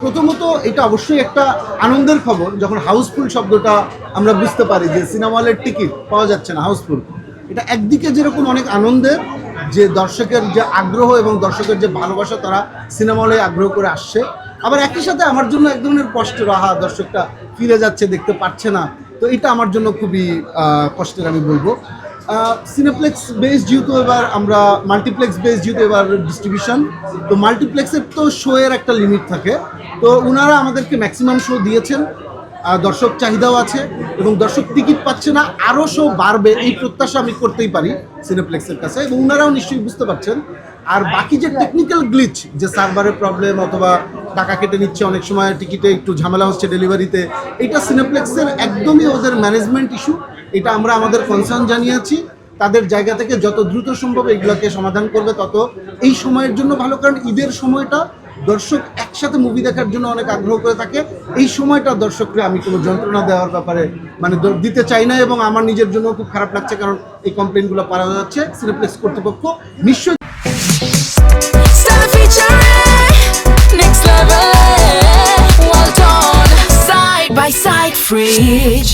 প্রথমত এটা অবশ্যই একটা আনন্দের খবর যখন হাউসফুল শব্দটা আমরা বুঝতে পারি যে সিনেমা হলের টিকিট পাওয়া যাচ্ছে না, হাউসফুল। এটা একদিকে যেরকম অনেক আনন্দের যে দর্শকের যে আগ্রহ এবং দর্শকের যে ভালোবাসা, তারা সিনেমা হলে আগ্রহ করে আসছে, আবার একই সাথে আমার জন্য এক ধরনের কষ্টের, আহা দর্শকটা ফিরে যাচ্ছে, দেখতে পাচ্ছে না। তো এটা আমার জন্য খুবই কষ্টের আমি বলবো। সিনেপ্লেক্স বেস যেহেতু এবার আমরা মাল্টিপ্লেক্স বেস যেহেতু এবার ডিস্ট্রিবিউশন, তো মাল্টিপ্লেক্সের তো শো এর একটা লিমিট থাকে। তো ওনারা আমাদেরকে ম্যাক্সিমাম শো দিয়েছেন, দর্শক চাহিদাও আছে এবং দর্শক টিকিট পাচ্ছে না, আরও শো বাড়বে এই প্রত্যাশা আমি করতেই পারি সিনেপ্লেক্সের কাছে, এবং ওনারাও নিশ্চয়ই বুঝতে পারছেন। আর বাকি যে টেকনিক্যাল গ্লিচ, যে সার্ভারের প্রবলেম অথবা টাকা কেটে নিচ্ছে অনেক সময়, টিকিটে একটু ঝামেলা হচ্ছে ডেলিভারিতে, এটা সিনেপ্লেক্সের একদমই ওদের ম্যানেজমেন্ট ইস্যু। এটা আমরা আমাদের কনসার্ন জানিয়েছি, তাদের জায়গা থেকে যত দ্রুত সম্ভব এগুলোকে সমাধান করবে তত এই সময়ের জন্য ভালো। কারণ ঈদের সময়টা দর্শক একসাথে মুভি দেখার জন্য অনেক আগ্রহ করে থাকে। এই সময়টা দর্শককে আমি কোনো যন্ত্রণা দেওয়ার ব্যাপারে মানে দিতে চাই না, এবং আমার নিজের জন্য খুব খারাপ লাগছে, কারণ এই কমপ্লেনগুলো পাওয়া যাচ্ছে। সিনেপ্লেক্স কর্তৃপক্ষ নিশ্চয়ই Next level, well done. Side by side, Fridge.